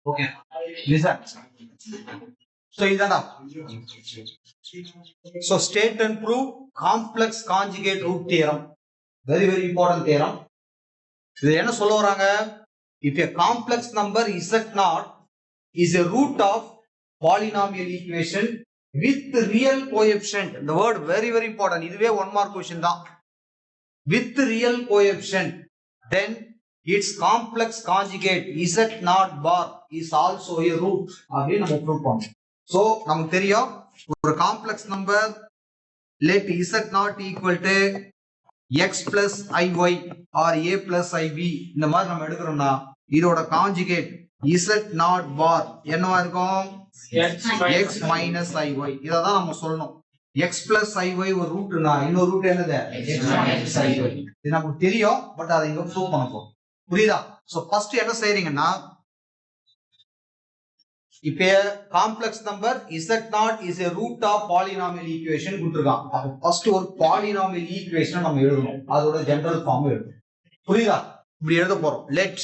Okay, listen. So so state and prove complex conjugate root theorem. Very very important theorem. இது என்ன சொல்ல வராங்க? If a complex number z0 is a root of polynomial equation with real coefficient. The word very very important. இதுவே 1 mark question தான். With real coefficient, then its complex conjugate z0 bar is also a root. அப்படின்னு நம்ம prove பண்ணோம். So நமக்கு தெரியும் ஒரு complex number let z0 equal to x plus iy or a plus ib இந்த மாதிரி நம்ம எடுக்கிறோம்னா இதோட காஞ்சுகேட் z0 bar என்னவா இருக்கும்? x minus iy. இததான் நம்ம சொல்லணும். x plus iy ஒரு ரூட்னா இன்னொரு ரூட் என்னது? x minus iy. இது நமக்கு தெரியும், பட் அதை இங்க ப்ரூவ் பண்ண போறோம். புரியுதா? சோ ஃபர்ஸ்ட் என்ன செய்றீங்கன்னா, இப்ப complex number z0 is a root of polynomial equation கொடுத்திருக்கான். அப்ப ஃபர்ஸ்ட் ஒரு polynomial equation நம்ம எழுதணும். அதோட ஜெனரல் ஃபார்ம் எழுதணும். புரியுதா? இப்படி எழுத போறோம். let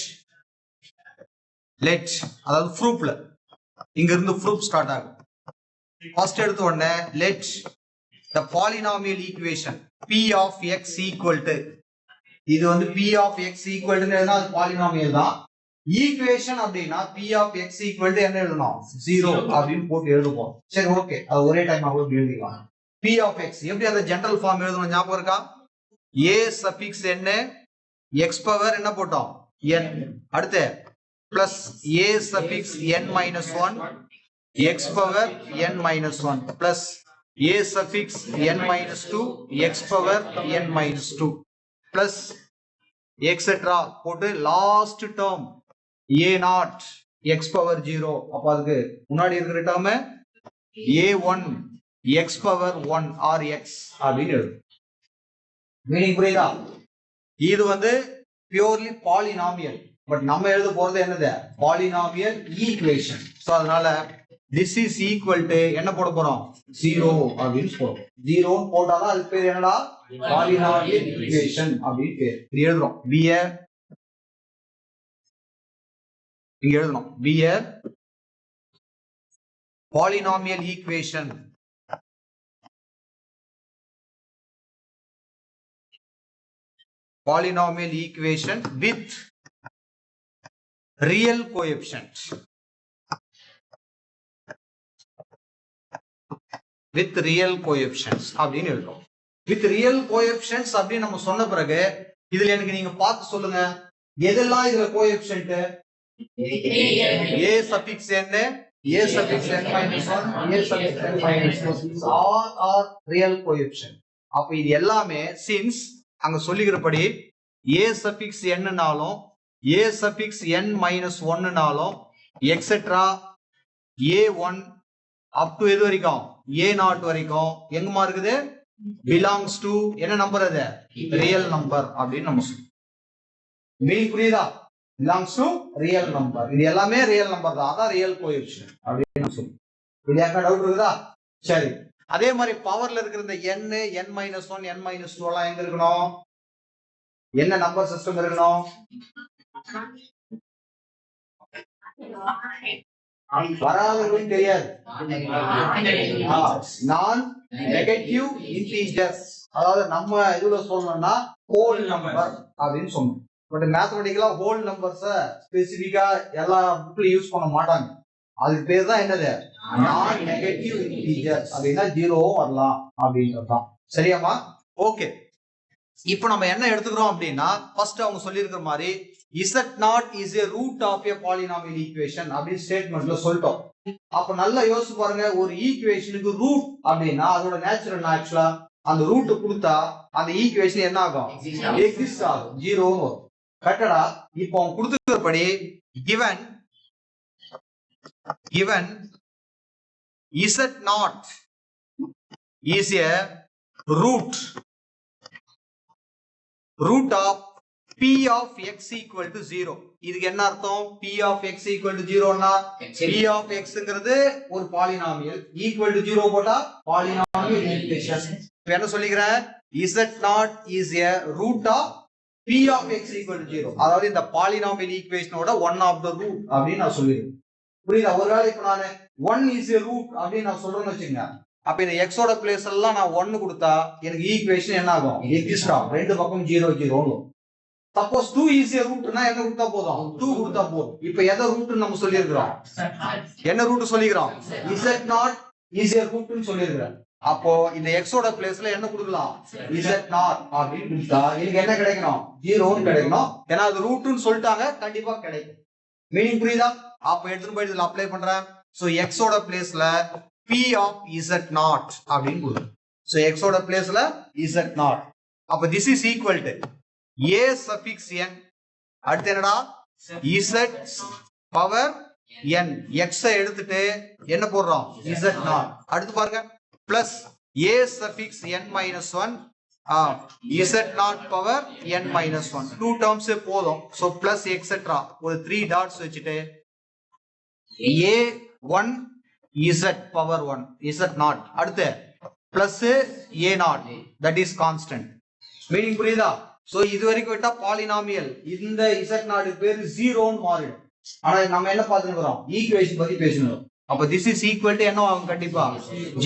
அதாவது ப்ரூஃப்ல இங்க இருந்து ப்ரூஃப் ஸ்டார்ட் ஆகும். ஃபர்ஸ்ட் எடுத்த உடனே let the polynomial equation p of x equal to, இது வந்து p of x equal to எழுதுனா அது polynomial தான். ஈக்குவேஷன் அப்படின்னா p of x equal to என்ன எழுதணும்? 0 அப்படின்னு போட்டு எழுதுவோம். சரி, ஓகே, அது ஒரே டைம் ஆகும் எழுதிக்கலாம். p of x எப்படி அந்த ஜெனரல் ஃபார்ம் எழுதணும் ஞாபகம் இருக்கா? a suffix n x power என்ன போட்டோம்? n. அடுத்து plus a suffix n minus 1 x power n minus 1 plus a suffix n minus 2 x power n minus 2 plus etc. போட்டு last term a0 x power 0. அப்ப அதுக்கு முன்னாடி இருக்கிற term a1 x power 1 or x அப்படின்னு எழுது. Meaning புரியுதா? இது வந்து பியூர்லி பாலினாமியல், பட் நம்ம எழுத போறது என்னது? Polynomial equation. சோ அதனால this is equal to என்ன போட போறோம்? 0 அப்படின்னு போறோம். 0 போட்டாதான் அது பேர் என்னடா? பாலினாமியல் ஈக்குவேஷன் அப்படின்னு பேர். இது எழுதுறோம். இங்க எழுதணும் be a polynomial equation with real coefficient. with real coefficients அப்படின்னு எழுதுறோம். with real coefficients அப்படின்னு நம்ம சொன்ன பிறகு இதுல எனக்கு நீங்க பார்த்து சொல்லுங்க, எதெல்லாம் இதுல coefficient? a suffix n, a suffix n minus 1, a suffix n minus 2 all are real coefficient. அப்ப இது எல்லாமே since அங்க சொல்லிக்கிறபடி a suffix n னாலும் a suffix n minus 1 னாலும் etc. a1 up to எது வரைக்கும்? a0 வரைக்கும் எங்கமா இருக்குது? belongs to என்ன நம்பர்? அது ரியல் நம்பர் அப்படின்னு நம்ம சொல்றோம். மீனிங் புரியுதா? belongs to real number. இது எல்லாமே ரியல் நம்பர் தான், அதான் ரியல் கோஎஃபிஷியன்ட் அப்படின்னு சொல்றோம். இது யாருக்கா டவுட் இருக்குதா? சரி, அதே மாதிரி பவர்ல இருக்கிற இந்த n n minus 1 n minus 2 எல்லாம் எங்க இருக்கணும்? என்ன நம்பர் சிஸ்டம் இருக்கணும்? வராதவங்களுக்கு தெரியாது. நான் நெகட்டிவ் இன்டீஜர்ஸ், அதாவது நம்ம இதுல சொல்லணும்னா ஹோல் நம்பர் அப்படின்னு சொல்லணும். பட் மேத்தமெட்டிக்கலா ஹோல் நம்பர்ஸ ஸ்பெசிபிக்கா எல்லா புக்லயும் யூஸ் பண்ண மாட்டாங்க. அதுக்கு பேர் தான் என்னது, நான் நெகட்டிவ் இன்டீஜர்ஸ். அப்படின்னா ஜீரோவும் வரலாம் அப்படின்றது தான். சரியாமா? ஓகே. இப்போ நம்ம என்ன எடுத்துக்கிறோம் அப்படின்னா, ஃபர்ஸ்ட் அவங்க சொல்லியிருக்கிற மாதிரி z0 is a root of a polynomial equation அப்படின்னு ஸ்டேட்மெண்ட்ல சொல்லிட்டோம். அப்ப நல்லா யோசிச்சு பாருங்க, ஒரு ஈக்குவேஷனுக்கு ரூட் அப்படின்னா அதோட நேச்சுரல் ஆக்சுவலா அந்த ரூட் கொடுத்தா அந்த ஈக்குவேஷன் என்ன ஆகும், எக்ஸிஸ்ட் ஆகும், ஜீரோன்னு வரும். கரெக்டா? இப்போ அவங்க கொடுத்துக்கிறபடி given z0 is a root of p of x equal to 0. இதுக்கு என்ன அர்த்தம்? p of x equal to 0 னா p of x ங்கிறது ஒரு பாலினாமியல், equal to 0 போட்டா பாலினாமியல் ஈக்குவேஷன். இப்போ என்ன சொல்லிக்கிறேன், z0 is a root of p of x equal to 0. அதாவது இந்த polynomial ஈக்குவேஷனோட one of the root அப்படின்னு நான் சொல்லிடுறேன். புரியுதா? ஒருவேளை இப்போ நான் 1 is a root அப்படின்னு நான் சொல்றேன்னு வச்சுங்க, அப்ப இந்த x ஓட பிளேஸ் எல்லாம் நான் 1 கொடுத்தா எனக்கு ஈக்குவேஷன் என்ன ஆகும், எக்ஸிஸ்ட் ஆகும். ரெண்டு பக்கம் 0 0. சப்போஸ் 2 is a rootனா என்ன கொடுத்தா போதும், 2 கொடுத்தா போதும். இப்போ எதை ரூட்னு நம்ம சொல்லியிருக்கிறோம், என்ன ரூட் சொல்லிக்கிறோம், z0 is a rootனு சொல்லியிருக்கிறோம். அப்போ இந்த x ஓட பிளேஸ்ல என்ன கொடுக்கலாம், z0 அப்படின்னு கொடுத்தா எனக்கு என்ன கிடைக்கணும், 0ன்னு கிடைக்கணும். ஏன்னா அது ரூட்னு சொல்லிட்டாங்க, கண்டிப்பா கிடைக்கும். மீனிங் புரியுதா? அப்ப எடுத்துட்டு போய் இதுல அப்ளை பண்றேன். சோ x ஓட பிளேஸ்ல p of z0 அப்படின்னு கொடுக்கும். சோ x ஓட பிளேஸ்ல z0. அப்ப this is equal to a suffix n, அடுத்து என்னடா z பவர் n, x எடுத்துட்டு என்ன போடுறோம், z0. அடுத்து பாருங்க plus a suffix n minus 1 z0 power n minus 1. 2 terms போதும். சோ பிளஸ் எக்ஸெட்ரா ஒரு 3 டாட்ஸ் வச்சுட்டு a1 z பவர் 1 z0, அடுத்து plus a0 that is constant. Meaning புரியுதா? சோ இது வரைக்கும் விட்டா பாலினாமியல், இந்த z0 பேர் 0ன்னு மாறிடும். ஆனா நம்ம என்ன பார்த்துக்கிறோம், ஈக்குவேஷன் பத்தி பேசணும். அப்ப திஸ் இஸ் ஈக்குவல் டு என்ன ஆகும், கண்டிப்பா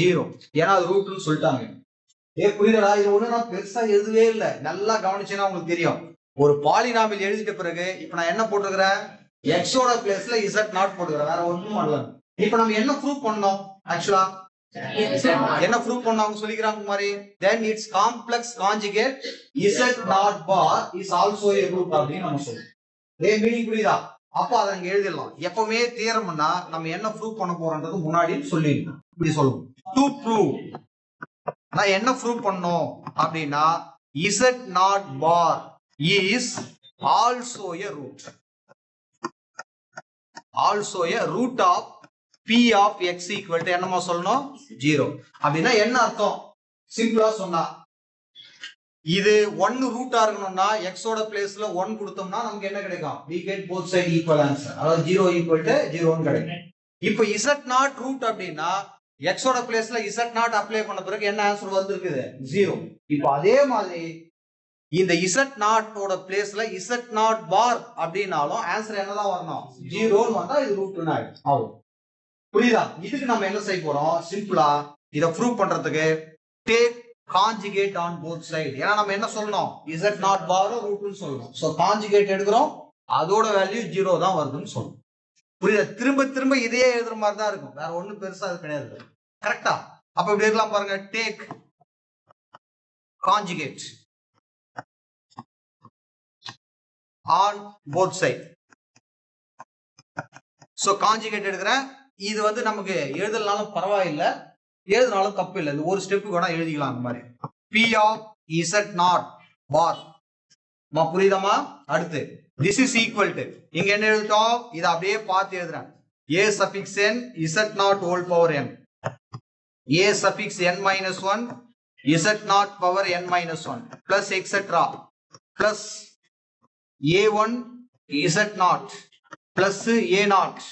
0. ஏன்னா அது ரூட்னு சொல்லிட்டாங்க. புரியுதா? இது ஒண்ணு நான் பெருசா எழுதவே இல்லை, நல்லா கவனிச்சேன்னா உங்களுக்கு தெரியும். ஒரு பாலினாமியல் எழுதிட்ட பிறகு இப்ப நான் என்ன போட்டுக்கிறேன், x ஓட பிளேஸ்ல z0 போட்டுக்கிறேன், வேற ஒண்ணும் பண்ணல. இப்ப நம்ம என்ன ப்ரூவ் பண்ணோம், ஆக்சுவலா என்ன ப்ரூவ் பண்ணாங்க சொல்லிக்கிறாங்க மாதிரி, then its complex conjugate z0 bar is also a root அப்படின்னு நம்ம சொல்றோம். மீனிங் புரியுதா? அப்ப அதை அங்க எழுதிடலாம். எப்பவுமே தியரம்னா நம்ம என்ன ப்ரூவ் பண்ண போறோம்ன்றது முன்னாடி சொல்லிடணும். இப்படி சொல்லுவோம், to prove. நான் என்ன ப்ரூவ் பண்ணோம் அப்படின்னா z0 bar is also a root, also a root of p of x equal to என்னமா சொல்லணும், 0. அப்படின்னா என்ன அர்த்தம், சிம்பிளா சொன்னா இது 1 ரூட்டா இருக்கணும்னா x ஓட பிளேஸ்ல 1 கொடுத்தோம்னா நமக்கு என்ன கிடைக்கும், we get both side equal answer, அதாவது 0 equal to 0ன்னு கிடைக்கும். இப்போ z0 ரூட் அப்படின்னா x ஓட பிளேஸ்ல z0 அப்ளை பண்ண பிறகு என்ன ஆன்சர் வந்திருக்குது, 0. இப்போ அதே மாதிரி இந்த z0 ஓட பிளேஸ்ல z0 பார் அப்படினாலும் ஆன்சர் என்னதான் வரணும், 0ன்னு வந்தா இது ரூட்னு ஆகும். புரியுதா? இதுக்கு நம்ம என்ன செய்ய போறோம், சிம்பிளா இத ப்ரூவ் பண்றதுக்கு take conjugate on both side. ஏன்னா நம்ம என்ன சொல்லணும், z0 பார் ரூட்னு சொல்லணும். சோ கான்ஜுகேட் எடுக்கிறோம், அதோட வேல்யூ 0 தான் வருதுன்னு சொல்லணும். புரியுதா? திரும்ப திரும்ப இதே எழுதுற மாதிரி தான் இருக்கும், வேற ஒண்ணும் பெருசா அது கிடையாது. கரெக்டா? அப்ப இப்படி இருக்கலாம் பாருங்க, take conjugate on both side. So conjugate எடுக்கிறேன். இது வந்து நமக்கு எழுதலனாலும் பரவாயில்லை, எழுதினாலும் தப்பு இல்லை, இந்த ஒரு ஸ்டெப் கூட எழுதிக்கலாம். அந்த மாதிரி p of z0 பார், புரியுதாமா? அடுத்து this is equal to, இங்க என்ன எழுதிட்டோம், இதை அப்படியே பார்த்து எழுதுறேன், a suffix n z0 whole power n, a suffix n minus 1 z0 power n minus 1 plus etc plus a1 z0 plus a0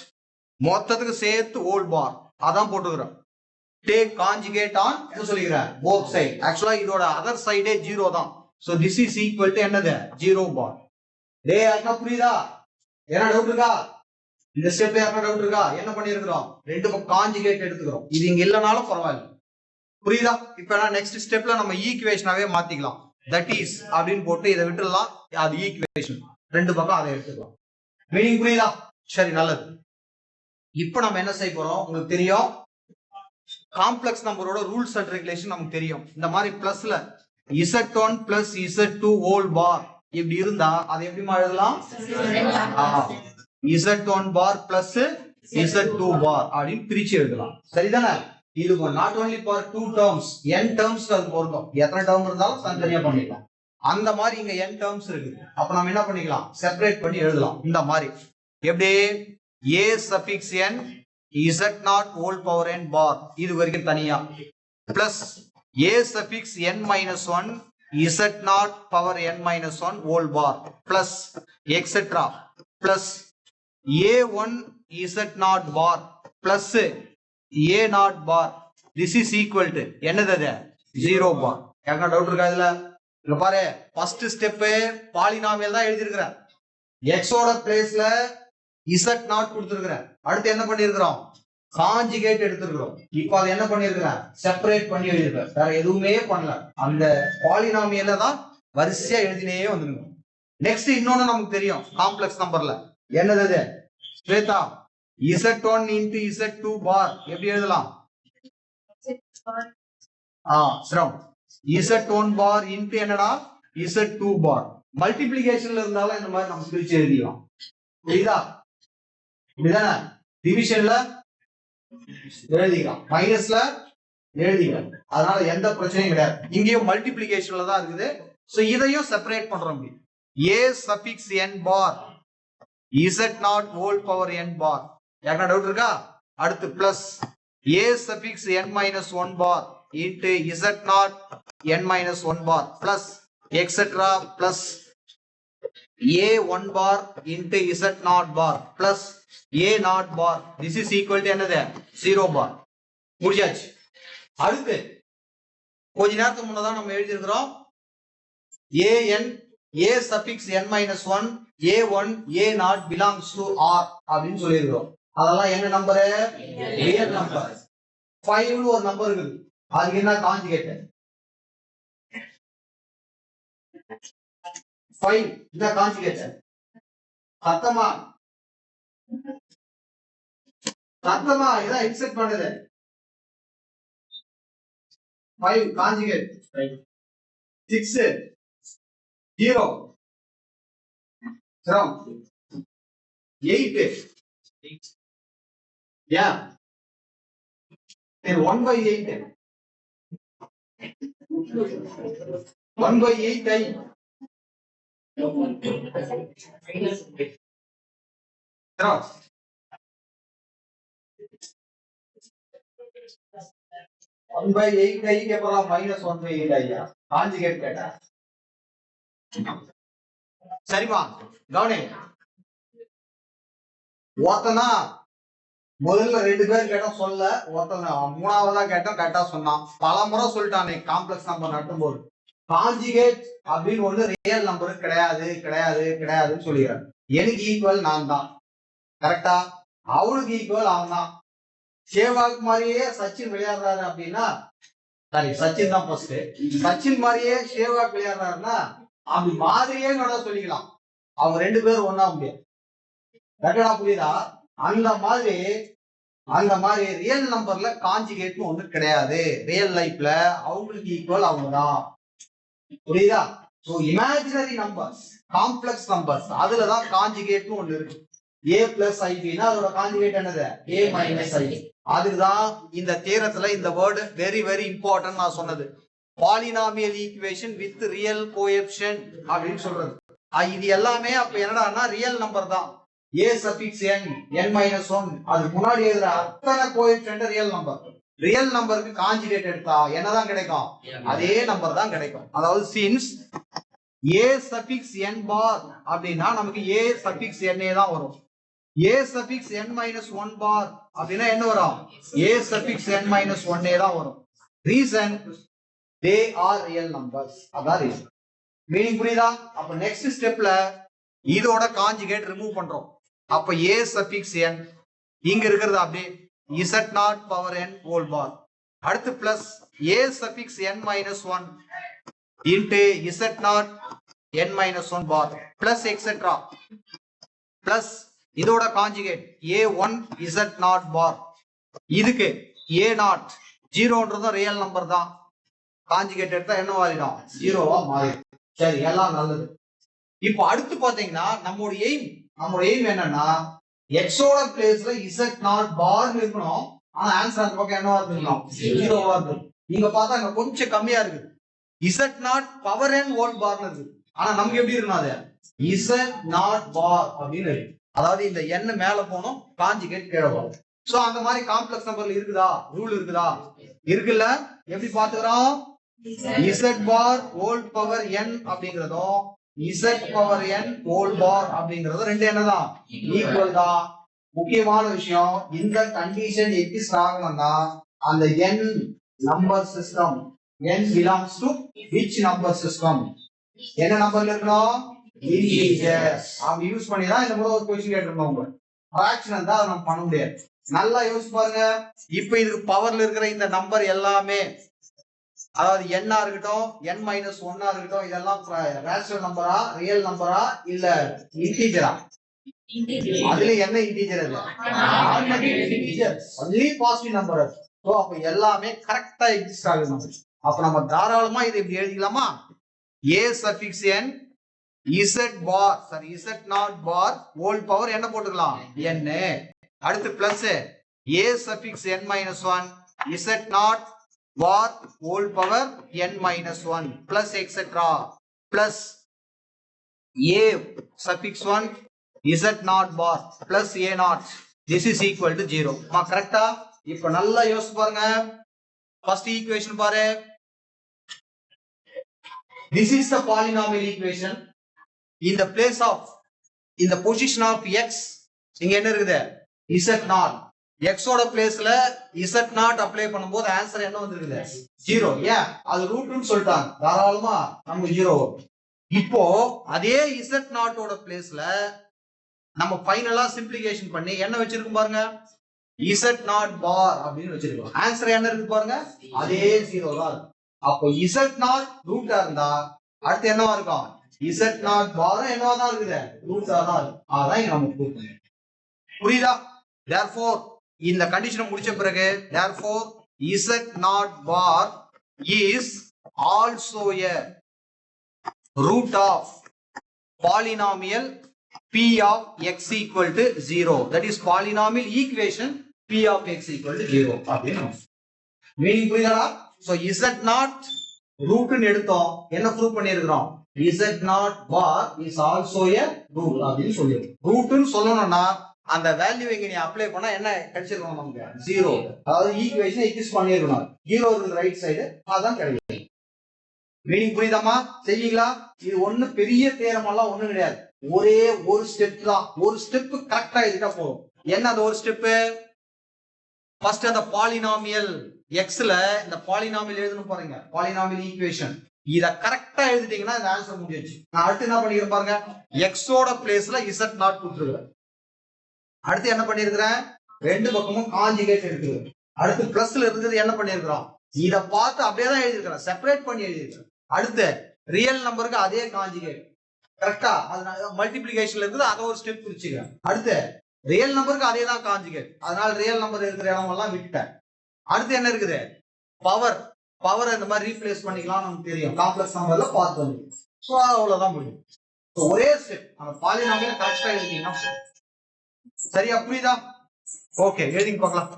மொத்தத்துக்கு சேர்த்து ஹோல் பார், அதான் போட்டுக்கிறோம். டேக் கான்ஜுகேட் ஆன் என்ன சொல்லிக்கிறேன், போத் சைடு. ஆக்சுவலா இதோட அதர் சைடே 0 தான். So this is equal to என்னது, 0 பார். டேய் அண்ணா புரியுதா, என்ன டவுட் இருக்கா? இந்த ஸ்டெப்ல யாரா டவுட் இருக்கா? என்ன பண்ணிருக்கிறோம்? ரெண்டு பக்கம் காஞ்சுகேட் எடுத்துக்கிறோம். இது இங்க இல்லனாலும் பரவாயில்ல. புரியுதா? இப்ப நான் நெக்ஸ்ட் ஸ்டெப்ல நம்ம ஈக்குவேஷனாவே மாத்திக்கலாம். தட் இஸ் அப்படின்னு போட்டு இதை விட்டுடலாம். அது ஈக்குவேஷன். ரெண்டு பக்கம் அதை எடுத்துக்கலாம். மீனிங் புரியுதா? சரி, நல்லது. இப்ப நம்ம என்ன செய்ய போறோம்? உங்களுக்கு தெரியும், காம்ப்ளெக்ஸ் நம்பரோட ரூல்ஸ் அண்ட் ரெகுலேஷன் நமக்கு தெரியும். இந்த மாதிரி பிளஸ்ல Z1 பிளஸ் Z2 ஹோல் பார் இப்படி இருந்தா அதை எப்படி எழுதலாம்? Z1 பார் பிளஸ் Z2 பார் அப்படின்னு பிரிச்சு எழுதலாம். சரிதானே? இது not only for 2 terms, n terms அது பொருந்தும். எத்தனை டேர்ம் இருந்தாலும் தனித்தனியா பண்ணிக்கலாம். அந்த மாதிரி இங்க n டேர்ம்ஸ் இருக்கு. அப்ப நம்ம என்ன பண்ணிக்கலாம்? செப்பரேட் பண்ணி எழுதலாம். இந்த மாதிரி எப்படி? a suffix n Z0 whole power n bar இது வரைக்கும் தனியா, plus a suffix n minus 1 Z0 power n minus 1 whole bar plus etcetera plus a1 Z0 bar plus a0 bar. this is equal to என்னது? 0 பார். யாருக்கா doubt இருக்கா இதுல? இங்க பாரு, first step polynomial தான் எழுதி இருக்கிறேன். x ஓட பிளேஸ்ல Z0 கொடுத்திருக்கிறேன். அடுத்து என்ன பண்ணிருக்கிறோம்? காஞ்சுகேட் எடுத்துக்கிறோம். இப்போ அதை என்ன பண்ணிருக்கிறேன்? செப்பரேட் பண்ணி எழுதிருக்கேன். வேற எதுவுமே பண்ணல. அந்த பாலினாமியல்ல தான் வரிசையா எழுதினே வந்துருக்கோம். நெக்ஸ்ட் இன்னொன்னு நமக்கு தெரியும் காம்ப்ளெக்ஸ் நம்பர்ல. என்னது? ஸ்வேதா, Z1 into Z2 பார் எப்படி எழுதலாம்? சிரம் Z1 பார் into என்னடா? Z2 பார். மல்டிப்ளிகேஷன்ல இருந்தாலும் இந்த மாதிரி நம்ம பிரிச்சு எழுதிக்கலாம். புரியுதா? இதுதானே? டிவிஷன்ல எழுதிக்கலாம், மைனஸ்ல எழுதிக்கலாம். அதனால எந்த பிரச்சனையும் கிடையாது. இங்கேயும் மல்டிப்ளிகேஷன்ல தான் இருக்குது. சோ இதையும் செப்பரேட் பண்றோம். a suffix n bar Z0 whole power n bar. யாருக்கா டவுட் இருக்கா? அடுத்து plus a suffix n minus 1 bar into Z0 n minus 1 bar plus etcetera plus a1 bar into Z0 bar plus a0 bar. this is equal to என்னது? 0 பார். முடிஞ்சாச்சு. அடுத்து கொஞ்ச நேரத்துக்கு முன்னதான் நம்ம எழுதி இருக்கிறோம் a suffix n minus 1 a1 a0 belongs to r அப்படின்னு சொல்லியிருக்கிறோம். அதெல்லாம் என்ன நம்பர்? Real number. 5 னு ஒரு நம்பர் இருக்குது. அதுக்கு என்ன காஞ்சுகேட்? 5 இந்த காஞ்சுகேட் சத்தமா இதான் எக்ஸெக்ட் பண்ணுது. 5 காஞ்சுகேட் 6 0 சரம் 8 yeah 1/8 1/8 I 1/8 I के अलावा minus 1/8 आया காஞ்சுகேட் கேட்டா. சரிமா கவனி. ஒருத்தனா முதல்ல 2 பேர் கேட்டா சொல்ல, ஒருத்தன மூணாவதா கேட்டா கரெக்டா சொன்னான். பல முறை சொல்லிட்டானே காம்ப்ளெக்ஸ் நம்பர் நட்டும்போது காஞ்சுகேட் அப்படின்னு ஒண்ணு ரியல் நம்பர் கிடையாது கிடையாது கிடையாதுன்னு சொல்லிடுறேன். எனக்கு ஈக்குவல் நான் தான், கரெக்டா? அவனுக்கு ஈக்குவல் அவன் தான். சேவாக் மாதிரியே சச்சின் விளையாடுறாரு அப்படின்னா, சாரி சச்சின் தான் ஃபர்ஸ்ட். சச்சின் மாதிரியே சேவாக் விளையாடுறாருன்னா அப்படி மாதிரியே கூட சொல்லிக்கலாம். அவங்க 2 பேரும் ஒண்ணா முடியாது. கரெக்டா? புரியுதா? அந்த மாதிரி ரியல் நம்பர்ல காஞ்சுகேட்னு ஒண்ணு கிடையாது. ரியல் லைஃப்ல அவங்களுக்கு ஈக்குவல் அவங்க தான். புரியுதா? So imaginary numbers, complex numbers, அதுலதான் காஞ்சுகேட்னு ஒண்ணு இருக்கு. a plus ib னா அதோட காஞ்சுகேட் என்னது? a minus i. அதுதான் இந்த தியரத்துல இந்த வேர்ட் வெரி வெரி இம்பார்ட்டன்ட் நான் சொன்னது. Polynomial equation with real coefficient அப்படின்னு சொல்றது. இது எல்லாமே அப்ப என்னடான்னா ரியல் நம்பர் தான். a suffix n n minus 1 அதுக்கு முன்னாடி எழுதுற அத்தனை கோஎஃபிஷியன்ட் ரியல் நம்பர். ரியல் நம்பருக்கு காஞ்சுகேட் எடுத்தா என்னதான் கிடைக்கும்? அதே நம்பர் தான் கிடைக்கும். அதாவது சின்ஸ் a சஃபிக்ஸ் n பார் அப்படின்னா நமக்கு a சஃபிக்ஸ் n தான் வரும். a சஃபிக்ஸ் n minus 1 பார் அப்படின்னா என்ன வரும்? a சஃபிக்ஸ் n minus 1 தான் வரும். Reason they are real numbers. அதான் ரீசன். மீனிங் புரியுதா? அப்ப நெக்ஸ்ட் ஸ்டெப்ல இதோட காஞ்சுகேட் ரிமூவ் பண்றோம். அப்ப a suffix n இங்க இருக்கிறது அப்படியே z naught power n whole bar. அடுத்து plus a suffix n minus 1 into z naught n minus 1 bar plus etcetera plus இதோட conjugate a1 z not bar. இதுக்கு a நாட் ஜீரோன்றதும் real number தான், conjugate எடுத்தா என்ன மாறிடும், ஜீரோவா மாறிடும். சரி, எல்லாம் நல்லது. இப்போ அடுத்து பாத்தீங்கன்னா நம்மளோட எய்ம் என்னன்னா எக்ஸோட பிளேஸ்ல z நாட் பார் இருக்கணும். ஆனா ஆன்சர் அந்த பக்கம் என்னவா இருக்கணும், ஜீரோவா இருக்கணும். நீங்க பார்த்தா அங்க கொஞ்சம் கம்மியா இருக்குது, z naught power n whole பார்னு இருக்கு. ஆனா நமக்கு எப்படி இருக்கணும், அது z நாட் பார் அப்படின்னு இருக்கு. அதாவது இந்த n மேல போனோம், காஞ்சுகேட் கீழே வரும். சோ அந்த மாதிரி காம்ப்ளெக்ஸ் நம்பர்ல இருக்குதா, ரூல் இருக்குதா, இருக்குல்ல. எப்படி பாத்துக்கிறோம், z bar whole power n அப்படிங்கறதும் z power n whole bar அப்படிங்கறதும் ரெண்டு என்னதான், ஈக்குவல் தான். முக்கியமான விஷயம், இந்த கண்டிஷன் எக்ஸிஸ்ட் ஆகணும்னா அந்த n number system, n belongs to which number system, என்ன நம்பர்ல இருக்கணும், இன்டிஜர்ஸ். அப்படி யூஸ் பண்ணி தான் இந்த மாதிரி ஒரு क्वेश्चन கேட்டிருந்தோம். ஃபிராக்ஷன் இருந்தா அதை நம்ம பண்ண முடியாது. நல்லா யோசிச்சு பாருங்க. இப்போ இதுக்கு பவர்ல இருக்கிற இந்த நம்பர் எல்லாமே, அதாவது n ஆ இருக்கட்டும், n மைனஸ் 1 ஆ இருக்கட்டும், இதெல்லாம் ரேஷனல் நம்பரா, ரியல் நம்பரா, இல்ல இன்டிஜரா? அதுல என்ன இன்டிஜர் இல்ல, integer only positive number. So அப்ப எல்லாமே கரெக்ட்டா எக்ஸிஸ்ட் ஆகுது. அப்ப நம்ம தாராளமா இதை இப்படி எழுதிக்கலாமா, a suffix n z bar sorry z not bar whole power என்ன போட்டுக்கலாம், n. அடுத்து plus a suffix n minus 1 z not bar whole power n minus 1 plus etc plus a suffix 1 z not bar plus a nought, this is equal to 0. கரெக்டா? இப்ப நல்லா யோசிச்சு பாருங்க. First equation பாரு, this is the polynomial equation. in the place of, in the position of x, இங்க என்ன இருக்குது, z not. x ஓட பிளேஸ்ல z நாட் அப்ளை பண்ணும்போது ஆன்சர் என்ன வந்திருக்குது, 0. ஏன், அது ரூட்னு சொல்லிட்டாங்க, தாராளமா நமக்கு 0 வரும். இப்போ அதே z நாட்டோட பிளேஸ்ல நம்ம ஃபைனலா சிம்பிளிஃபிகேஷன் பண்ணி என்ன வச்சிருக்கோம் பாருங்க, z நாட் பார் அப்படின்னு வச்சிருக்கோம். ஆன்சர் என்ன இருக்கு பாருங்க, அதே 0 தான் இருக்கு. அப்போ z நாட் ரூட்டா இருந்தா அடுத்து என்னவா இருக்கும், z நாட் பார் என்னவா தான் இருக்குது, ரூட்டா தான் இருக்கு. அதான் இங்க நம்ம ப்ரூவ் பண்ணணும். புரியுதா? therefore இந்த கண்டிஷன் முடிச்ச பிறகு therefore z not bar is also a root of polynomial p of x equal to 0. that is polynomial equation p of x equal to 0 அப்படின்னு மீனிங் புரியுதா? so z நாட் ரூட்னு எடுத்தோம், என்ன prove பண்ணியிருக்கிறோம், z not bar is also a root அப்படின்னு சொல்லிருக்கோம். ரூட்னு சொல்லணும்னா அந்த value இங்க நீ அப்ளை பண்ணா என்ன கிடைச்சிருக்கணும், நமக்கு 0. அதாவது ஈக்குவேஷன் எக்ஸிஸ்ட் பண்ணியிருக்கணும், 0 இருக்கு ரைட் சைடு, அதான் கிடைக்கும். மீனிங் புரியுதாமா? செய்வீங்களா? இது ஒண்ணு பெரிய தேரம் எல்லாம் ஒண்ணும் கிடையாது, ஒரே ஒரு ஸ்டெப் தான். ஒரு ஸ்டெப் கரெக்டா எழுதிட்டா போதும். என்ன அந்த ஒரு ஸ்டெப், ஃபர்ஸ்ட் அந்த பாலினாமியல் எக்ஸ்ல இந்த பாலினாமியல் எழுதணும் பாருங்க, பாலினாமியல் ஈக்குவேஷன். இத கரெக்டா எழுதிட்டீங்கன்னா இந்த ஆன்சர் முடிஞ்சிருச்சு. நான் அடுத்து என்ன பண்ணிருக்கேன் பாருங்க, எக்ஸோட பிளேஸ்ல z நாட் கொடுத்துருக்கேன். அடுத்து என்ன பண்ணிருக்கிறேன், ரெண்டு பக்கமும் காஞ்சுகேட் இருக்குது. அடுத்து பிளஸ்ல இருக்கிறது என்ன பண்ணிருக்கிறோம், இத பார்த்து அப்படியே தான் எழுதிருக்கிறேன், செப்பரேட் பண்ணி எழுதிருக்கிறேன். அடுத்து ரியல் நம்பருக்கு அதே காஞ்சுகேட், கரெக்டா? அது மல்டிபிளிகேஷன்ல இருக்குது, அதை ஒரு ஸ்டெப் பிரிச்சுக்க. அடுத்து ரியல் நம்பருக்கு அதே தான் காஞ்சுகேட், அதனால ரியல் நம்பர் இருக்கிற இடம் எல்லாம் விட்டுட்டேன். அடுத்து என்ன இருக்குது, பவர். பவர் இந்த மாதிரி ரீப்ளேஸ் பண்ணிக்கலாம், நமக்கு தெரியும், காம்ப்ளெக்ஸ் நம்பர்ல பார்த்து வந்து. சோ அவ்வளவுதான் முடியும். ஒரே ஸ்டெப், அந்த பாலினாமியல் கரெக்டா எழுதிங்கன்னா சரியா? புரியுதா? ஓகே, எழுதிங்க பார்க்கலாம்.